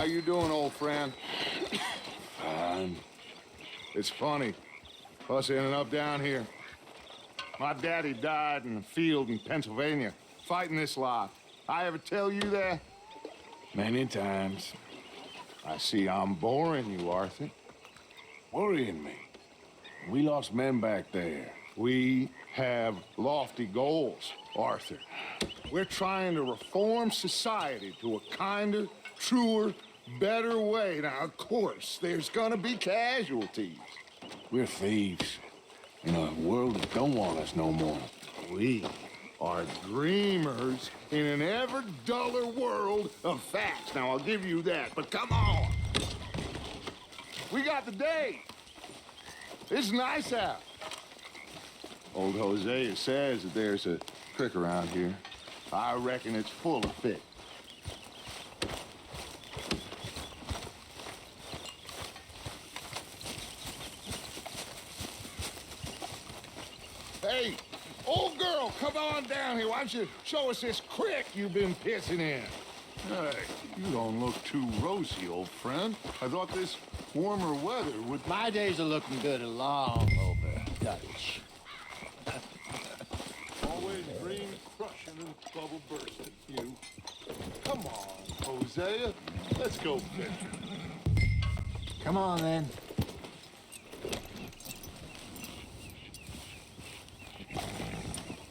How you doing, old friend? Fine. It's funny, us ending up down here. My daddy died in a field in Pennsylvania, fighting this lot. I ever tell you that? Many times. I see I'm boring you, Arthur. Worrying me. We lost men back there. We have lofty goals, Arthur. We're trying to reform society to a kinder, truer, better way. Now, of course, there's gonna be casualties. We're thieves in a world that don't want us no more. We are dreamers in an ever duller world of facts. Now, I'll give you that, but come on. We got the day. It's nice out. Old Hosea says that there's a creek around here. I reckon it's full of fish. Hey, old girl, come on down here. Why don't you show us this creek you've been pissing in? Hey, you don't look too rosy, old friend. I thought this warmer weather would... My days are looking good along over, Dutch. Always dream crushing and bubble bursting, you. Come on, Hosea. Let's go fishing. Come on, then.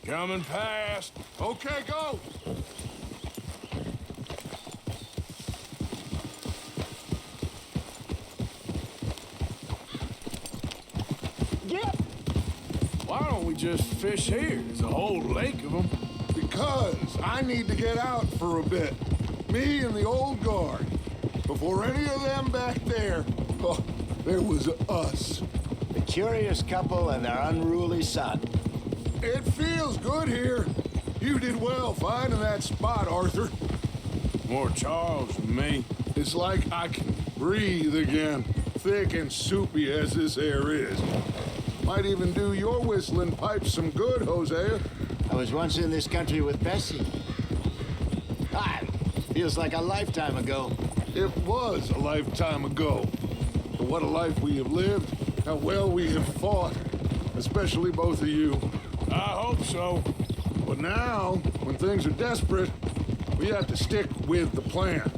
Coming past. Okay, go. Why don't we just fish here? There's a whole lake of them. Because I need to get out for a bit. Me and the old guard. Before any of them back there, oh, there was us. The curious couple and their unruly son. It feels good here. You did well finding that spot, Arthur. More Charles than me. It's like I can breathe again, thick and soupy as this air is. Might even do your whistling pipes some good, Hosea. I was once in this country with Bessie. Ah, feels like a lifetime ago. It was a lifetime ago. But what a life we have lived, how well we have fought, especially both of you. I hope so. But now, when things are desperate, we have to stick with the plan.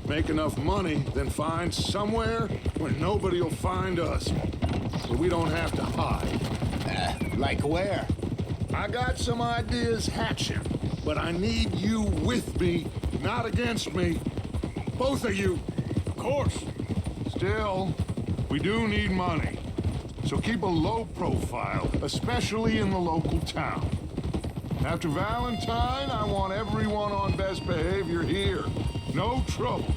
Make enough money, then find somewhere where nobody will find us. So we don't have to hide. Like where? I got some ideas hatching, but I need you with me, not against me. Both of you. Of course. Still, we do need money. So keep a low profile, especially in the local town. After Valentine, I want everyone on best behavior here. No trouble.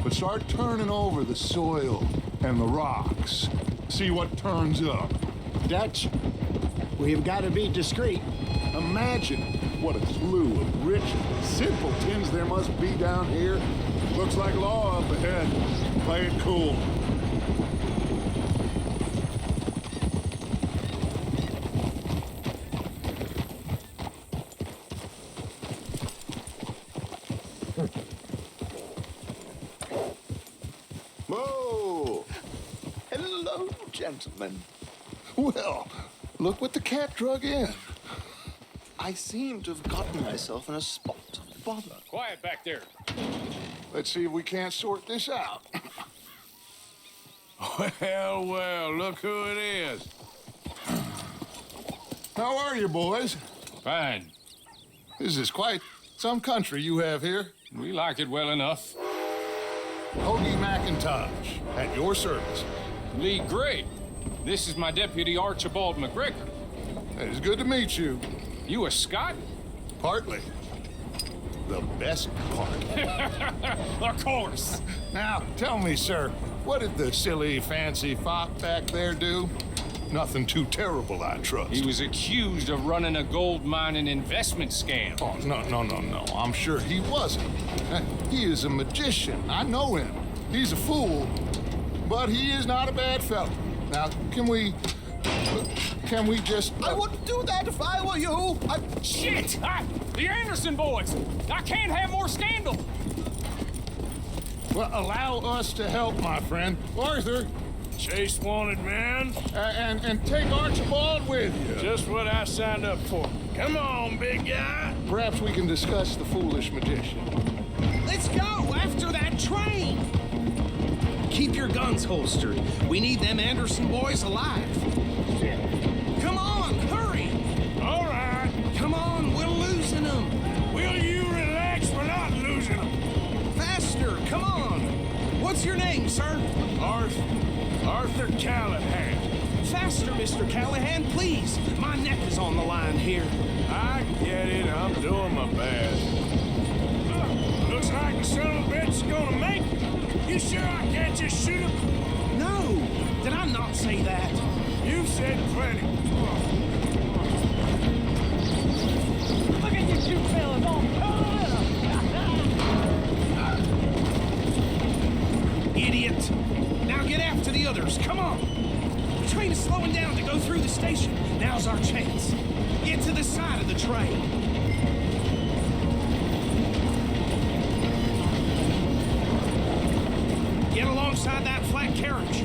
But start turning over the soil and the rocks. See what turns up. Dutch, we've got to be discreet. Imagine what a slew of rich simpletons there must be down here. Looks like law up ahead. Play it cool. Whoa! Hello, gentlemen. Well, look what the cat drug in. I seem to have gotten myself in a spot of bother. Quiet back there. Let's see if we can't sort this out. Well, well, look who it is. How are you, boys? Fine. This is quite some country you have here. We like it well enough. Hoagie McIntosh, at your service. Lee Gray. This is my deputy, Archibald McGregor. It's good to meet you. You a Scot? Partly. The best part. Of course. Now, tell me, sir, what did the silly, fancy fop back there do? Nothing too terrible, I trust. He was accused of running a gold mining investment scam. Oh, no. I'm sure he wasn't. He is a magician. I know him. He's a fool, but he is not a bad fellow. Now, can we just... I wouldn't do that if I were you. Shit! The Anderson boys! I can't have more scandal! Well, allow us to help, my friend. Arthur, Chase wanted man. and take Archibald with you. Just what I signed up for. Come on, big guy. Perhaps we can discuss the foolish magician. Let's go after that train! Keep your guns holstered. We need them Anderson boys alive. Come on, hurry! All right. Come on, we're losing them. Will you relax? We're not losing them. Faster, come on. What's your name, sir? Arthur Callahan. Faster, Mr. Callahan, please. My neck is on the line here. I get it. I'm doing my best. Looks like the son of a bitch is gonna make it. You sure I can't just shoot him? No, did I not say that? You've said plenty. Look at you two fellas all curled up. Idiot. Now get after the others, come on. The train is slowing down to go through the station. Now's our chance. Get to the side of the train. Get alongside that flat carriage.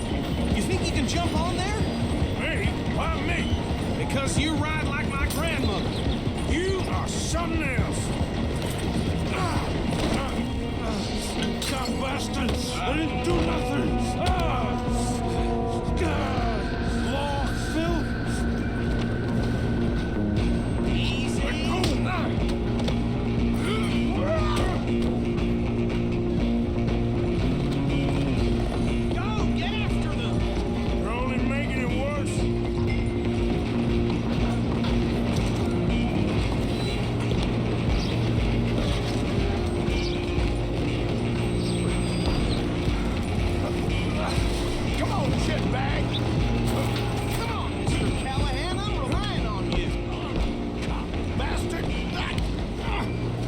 You think you can jump on there? Me? Why me? Because you ride like my grandmother. You are something else. God bastards! I didn't do nothing. Law, Phil. Easy. Go, get after them. You're only making it worse. Come on, shitbag. Come on, Mr. Callahan, I'm relying on you. Bastard!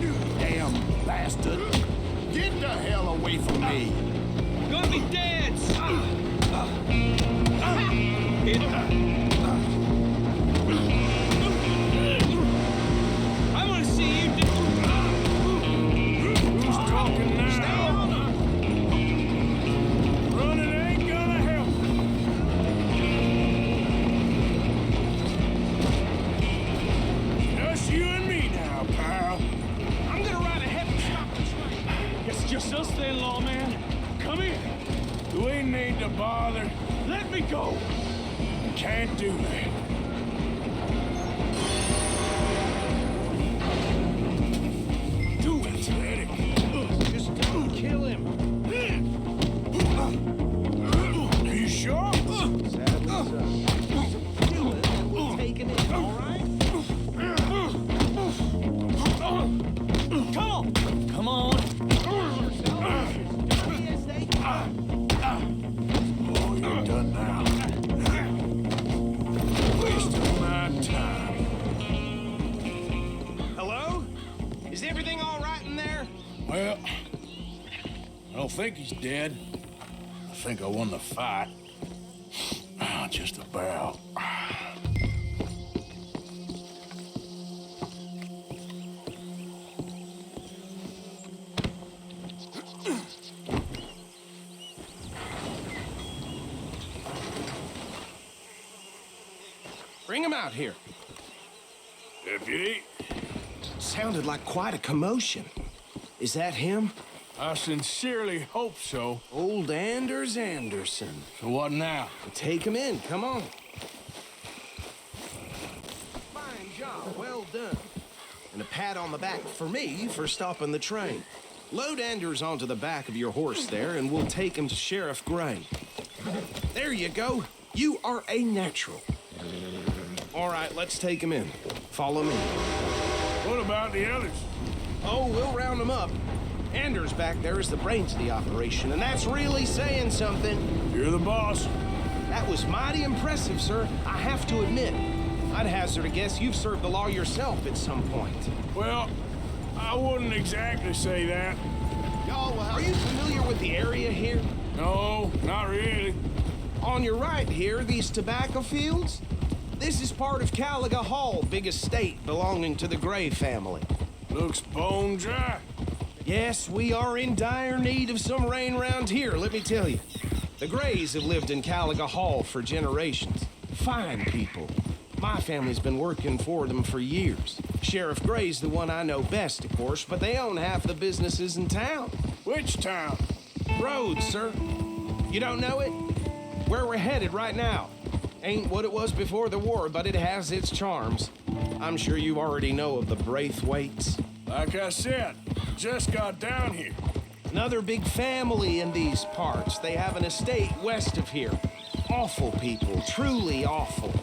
You damn bastard. Get the hell away from me. Gonna be dead. I want to see you do. Who's talking now? Stay on them. Running ain't gonna help. Just you and me now, pal. I'm gonna ride ahead and stop the train. It's just us then, lawman. Come here. We need to bother. Let me go. Can't do that. Do it, Eddie. Just don't kill him. Are you sure? Sadly so. Kill him and we'll take him in, all right? Come on. Come on. Yes, they Oh, you're done now. Wasting my time. Hello? Is everything all right in there? Well, I don't think he's dead. I think I won the fight. Just about. Bring him out here. Deputy, Sounded like quite a commotion. Is that him? I sincerely hope so. Old Anders Anderson. So what now? Take him in, come on. Fine job, well done. And a pat on the back for me for stopping the train. Load Anders onto the back of your horse there, and we'll take him to Sheriff Gray. There you go. You are a natural. All right, let's take him in. Follow me. What about the others? Oh, we'll round them up. Anders back there is the brains of the operation, and that's really saying something. You're the boss. That was mighty impressive, sir. I have to admit. I'd hazard a guess you've served the law yourself at some point. Well, I wouldn't exactly say that. Y'all, are you familiar with the area here? No, not really. On your right here, these tobacco fields? This is part of Caliga Hall, big estate belonging to the Gray family. Looks bone dry. Yes, we are in dire need of some rain around here, let me tell you. The Grays have lived in Caliga Hall for generations. Fine people. My family's been working for them for years. Sheriff Gray's the one I know best, of course, but they own half the businesses in town. Which town? Rhodes, sir. You don't know it? Where we're headed right now. Ain't what it was before the war, but it has its charms. I'm sure you already know of the Braithwaites. Like I said, just got down here. Another big family in these parts. They have an estate west of here. Awful people, truly awful.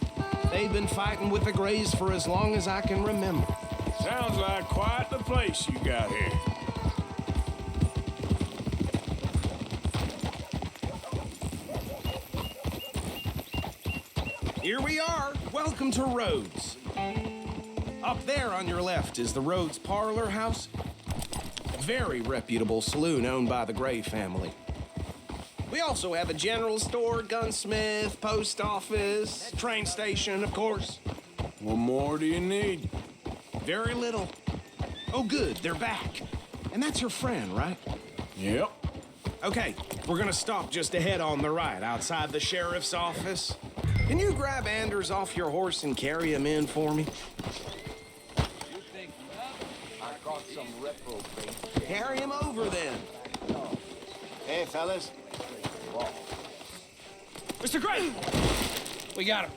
They've been fighting with the Grays for as long as I can remember. Sounds like quite the place you got here. Here we are. Welcome to Rhodes. Up there on your left is the Rhodes Parlor House. Very reputable saloon owned by the Gray family. We also have a general store, gunsmith, post office, train station, of course. What more do you need? Very little. Oh, good, they're back. And that's your friend, right? Yep. Okay, we're gonna stop just ahead on the right, outside the sheriff's office. Can you grab Anders off your horse and carry him in for me? Carry him over, then. Hey, fellas. Mr. Gray! We got him.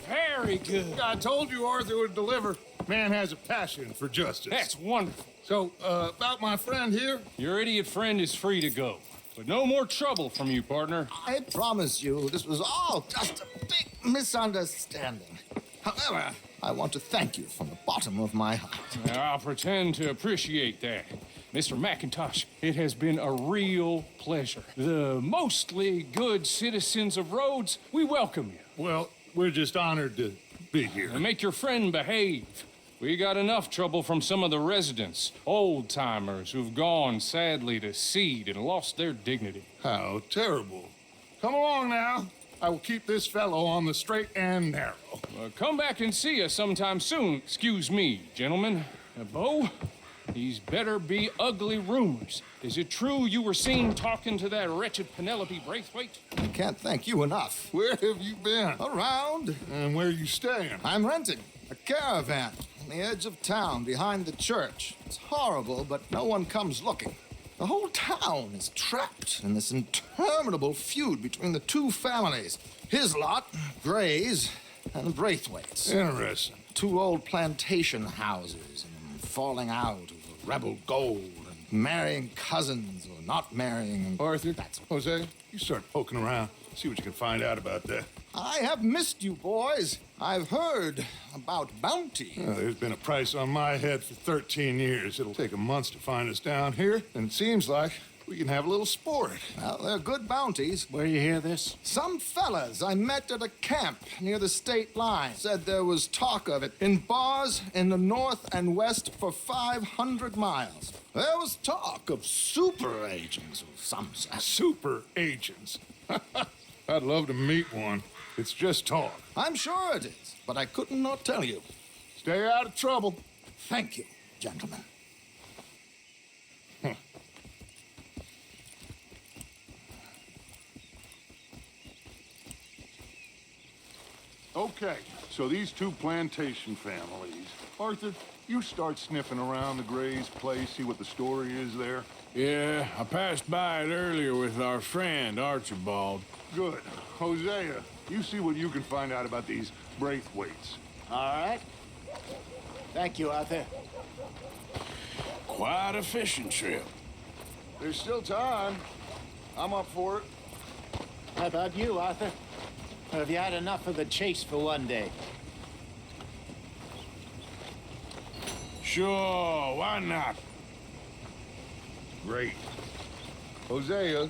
Very good. I told you Arthur would deliver. Man has a passion for justice. That's wonderful. So, about my friend here? Your idiot friend is free to go. But no more trouble from you, partner. I promise you, this was all just a big misunderstanding. However, I want to thank you from the bottom of my heart. I'll pretend to appreciate that. Mr. McIntosh, it has been a real pleasure. The mostly good citizens of Rhodes, we welcome you. Well, we're just honored to be here. And make your friend behave. We got enough trouble from some of the residents, old-timers who've gone, sadly, to seed and lost their dignity. How terrible. Come along now. I will keep this fellow on the straight and narrow. Come back and see us sometime soon. Excuse me, gentlemen. Bo, these better be ugly rumors. Is it true you were seen talking to that wretched Penelope Braithwaite? I can't thank you enough. Where have you been? Around. And where are you staying? I'm renting a caravan on the edge of town behind the church. It's horrible, but no one comes looking. The whole town is trapped in this interminable feud between the two families. His lot, Gray's, and the Braithwaites. Interesting. Two old plantation houses and falling out over rebel gold and marrying cousins or not marrying. And Arthur, Jose, you start poking around. See what you can find out about that. I have missed you, boys. I've heard about bounty. There's been a price on my head for 13 years. It'll take a month to find us down here, and it seems like we can have a little sport. Well, they're good bounties. Where you hear this? Some fellas I met at a camp near the state line said there was talk of it in bars in the north and west for 500 miles. There was talk of super agents of some sort. Super agents. I'd love to meet one. It's just talk. I'm sure it is, but I couldn't not tell you. Stay out of trouble. Thank you, gentlemen. Okay, so these two plantation families. Arthur, you start sniffing around the Gray's place, see what the story is there. Yeah, I passed by it earlier with our friend, Archibald. Good. Hosea, you see what you can find out about these Braithwaites. All right. Thank you, Arthur. Quite a fishing trip. There's still time. I'm up for it. How about you, Arthur? Or have you had enough of the chase for one day? Sure, why not? Great. Hosea,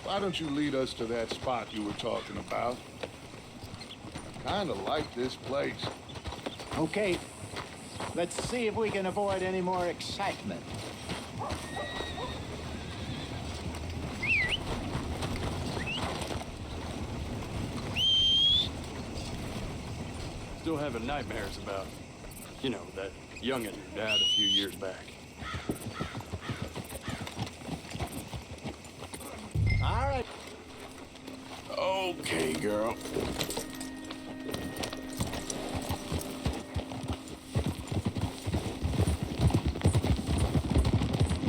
why don't you lead us to that spot you were talking about? I kind of like this place. Okay. Let's see if we can avoid any more excitement. Still having nightmares about, you know, that youngin' who died a few years back. Okay, girl.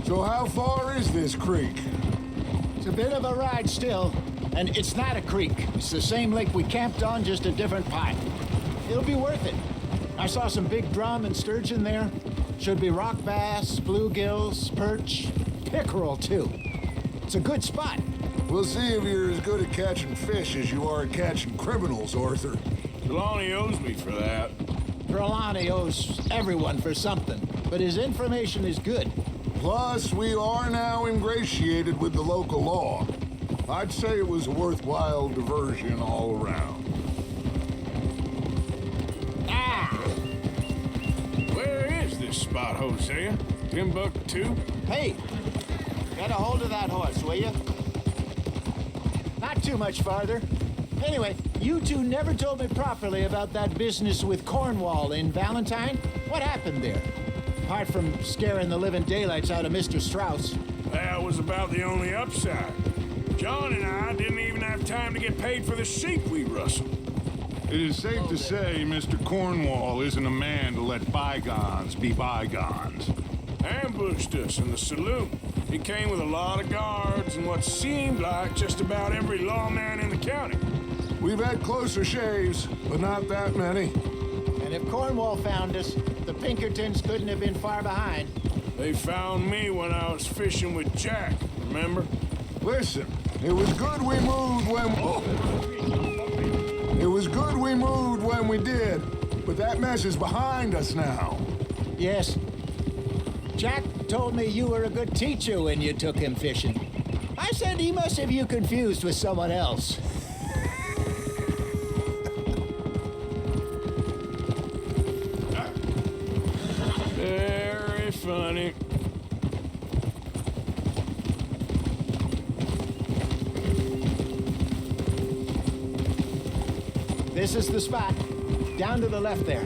So how far is this creek? It's a bit of a ride still, and it's not a creek. It's the same lake we camped on, just a different pipe. It'll be worth it. I saw some big drum and sturgeon there. Should be rock bass, bluegills, perch, pickerel too. It's a good spot. We'll see if you're as good at catching fish as you are at catching criminals, Arthur. Trelawney owes me for that. Trelawney owes everyone for something, but his information is good. Plus, we are now ingratiated with the local law. I'd say it was a worthwhile diversion all around. Where is this spot, Hosea? Timbuktu? Hey, get a hold of that horse, will you? Not too much farther. Anyway, you two never told me properly about that business with Cornwall in Valentine. What happened there? Apart from scaring the living daylights out of Mr. Strauss. That was about the only upside. John and I didn't even have time to get paid for the sheep we rustled. It is safe to say Mr. Cornwall isn't a man to let bygones be bygones. Ambushed us in the saloon. He came with a lot of guards and what seemed like just about every lawman in the county. We've had closer shaves, but not that many. And if Cornwall found us, the Pinkertons couldn't have been far behind. They found me when I was fishing with Jack, remember? Listen, it was good we moved when... It was good we moved when we did, but that mess is behind us now. Yes. Jack told me you were a good teacher when you took him fishing. I said he must have you confused with someone else. Very funny. This is the spot. Down to the left there.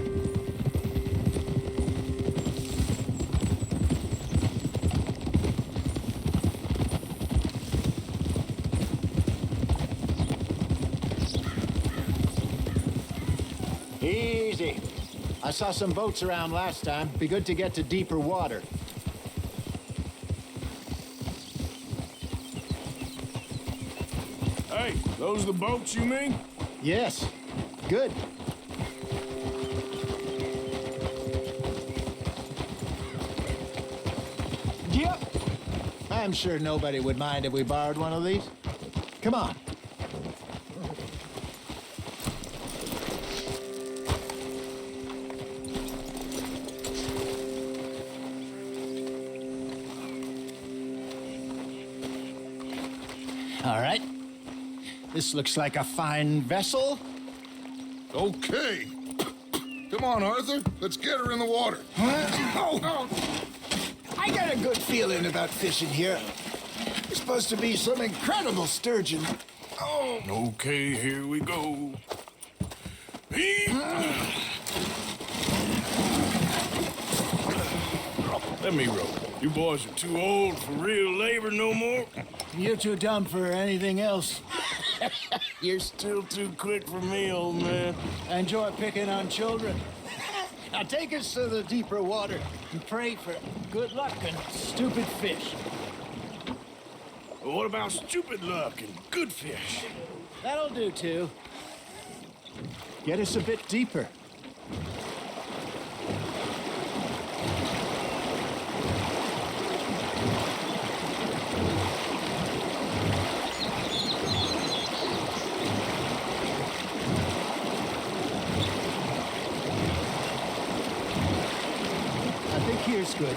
Easy. I saw some boats around last time. Be good to get to deeper water. Hey, those the boats you mean? Yes. Good. Yep. I'm sure nobody would mind if we borrowed one of these. Come on. All right. This looks like a fine vessel. Okay. Come on, Arthur. Let's get her in the water. Oh. I got a good feeling about fishing here. There's supposed to be some incredible sturgeon. Oh. Okay, here we go. Let me row. You boys are too old for real labor no more. You're too dumb for anything else. You're still too quick for me, old man. Enjoy picking on children. Now take us to the deeper water and pray for good luck and stupid fish. Well, what about stupid luck and good fish? That'll do, too. Get us a bit deeper. I think here's good.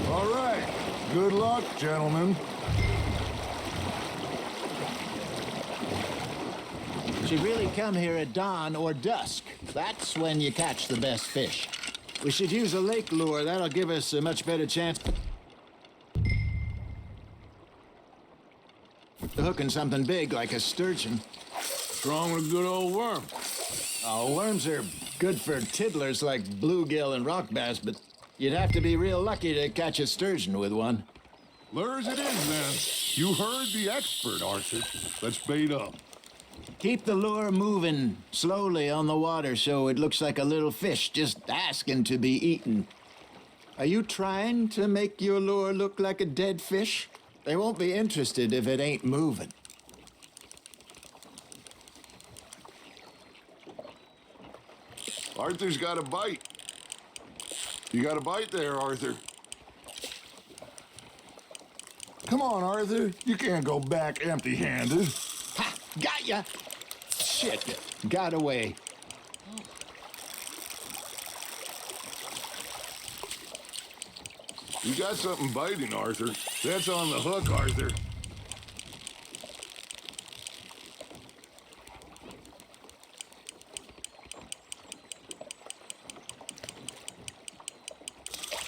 All right. Good luck, gentlemen. Should really come here at dawn or dusk. That's when you catch the best fish. We should use a lake lure. That'll give us a much better chance of hooking something big like a sturgeon. What's wrong with a good old worm? Oh, worms are good for tiddlers like bluegill and rock bass, but you'd have to be real lucky to catch a sturgeon with one. Lures it in, then. You heard the expert, Arthur. Let's bait up. Keep the lure moving slowly on the water so it looks like a little fish just asking to be eaten. Are you trying to make your lure look like a dead fish? They won't be interested if it ain't moving. Arthur's got a bite. You got a bite there, Arthur. Come on, Arthur. You can't go back empty-handed. Ha! Got ya! Shit, got away. You got something biting, Arthur. That's on the hook, Arthur.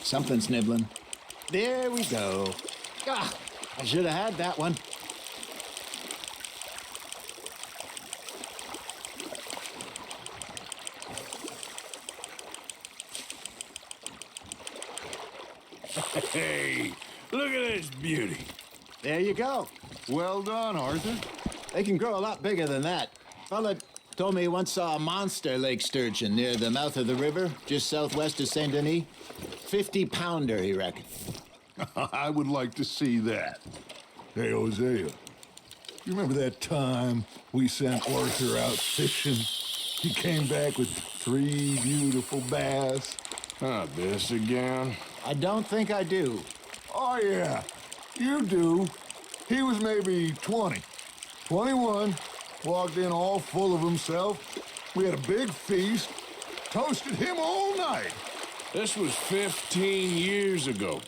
Something's nibbling. There we go. Ah, I should have had that one. Hey, look at this beauty. There you go. Well done, Arthur. They can grow a lot bigger than that. Fella told me he once saw a monster lake sturgeon near the mouth of the river, just southwest of Saint Denis. 50-pounder, he reckoned. I would like to see that. Hey, Hosea, you remember that time we sent Arthur out fishing? He came back with 3 beautiful bass. Not this again. I don't think I do. Oh, yeah, you do. He was maybe 20, 21, walked in all full of himself. We had a big feast, toasted him all night. This was 15 years ago.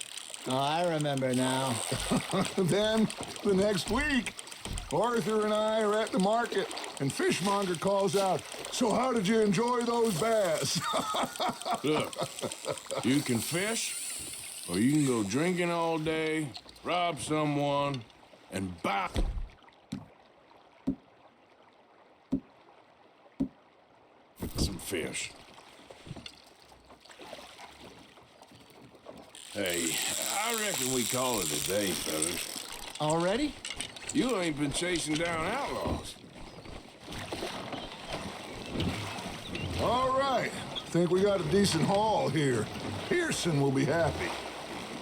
Oh, I remember now. Then, the next week, Arthur and I are at the market, and Fishmonger calls out, "So how did you enjoy those bass?" Look, you can fish, or you can go drinking all day, rob someone, and buy some fish. Hey, I reckon we call it a day, fellas. Already? You ain't been chasing down outlaws. All right, think we got a decent haul here. Pearson will be happy.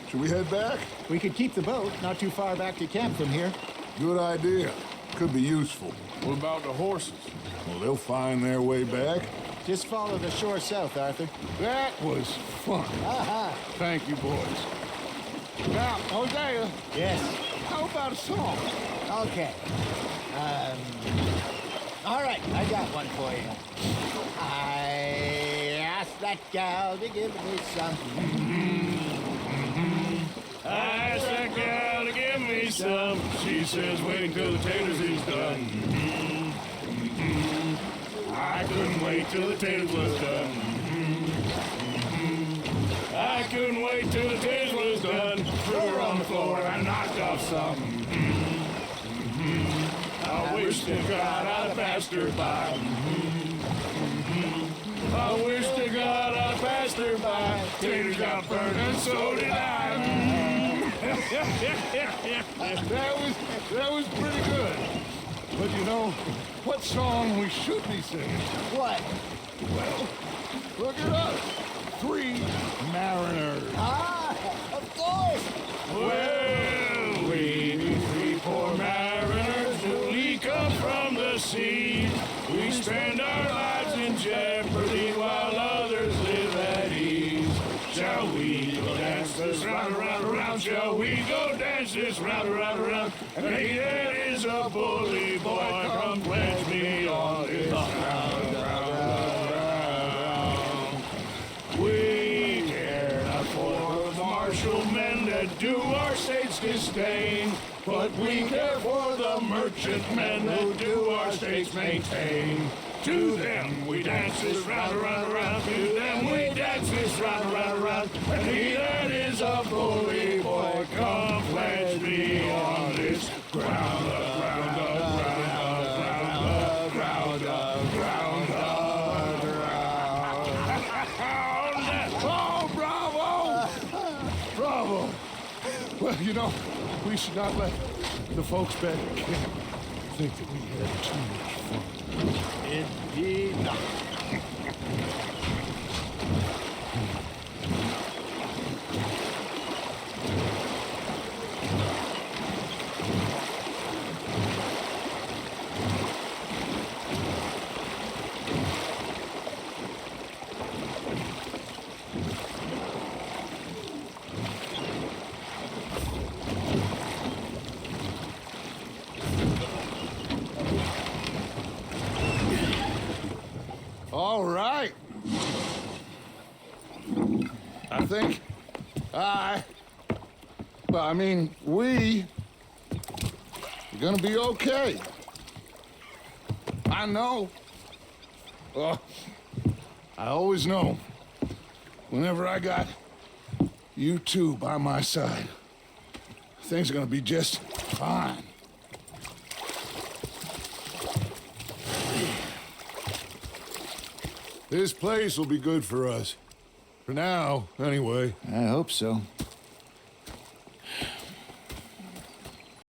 Should we head back? We could keep the boat not too far back to camp from here. Good idea. Could be useful. What about the horses? Well, they'll find their way back. Just follow the shore south, Arthur. That was fun. Aha! Thank you, boys. Now, Hosea, Yes. how about a song? Okay. All right, I got one for you. I asked that gal to give me some. I asked that gal to give me some. She says, wait till the taters is done. I couldn't wait till the taters was done. I couldn't wait till the taters was done. Threw her on the floor and I knocked off some. I wish to God I'd passed her by. I wish to God I'd passed her by. Taters got burned and so did I. That was pretty good. But you know, what song we should be singing? What? Well, look at us. 3 mariners. Ah, of course. Well, we 3 poor mariners newly come from the sea. We spend our lives in jeopardy while others live at ease. Shall we go dance this round, around, around? Shall we go dance this round, around, around? And he that is a bully boy, come pledge me on this round, round, round. We care not for the martial men that do our state's disdain, but we care for the merchant men that do our states maintain. To them we dance this round, around, around. To them we dance this round, around, around. And he that is a bully boy, come pledge me on this ground, ground, ground, ground, ground, ground, ground. Oh, bravo! Bravo! Well, you know, we should not let the folks back at camp think that we had too much fun. Indeed not. All right. I think we are gonna be okay. I know. I always know. Whenever I got you two by my side, things are gonna be just fine. This place will be good for us. For now, anyway. I hope so.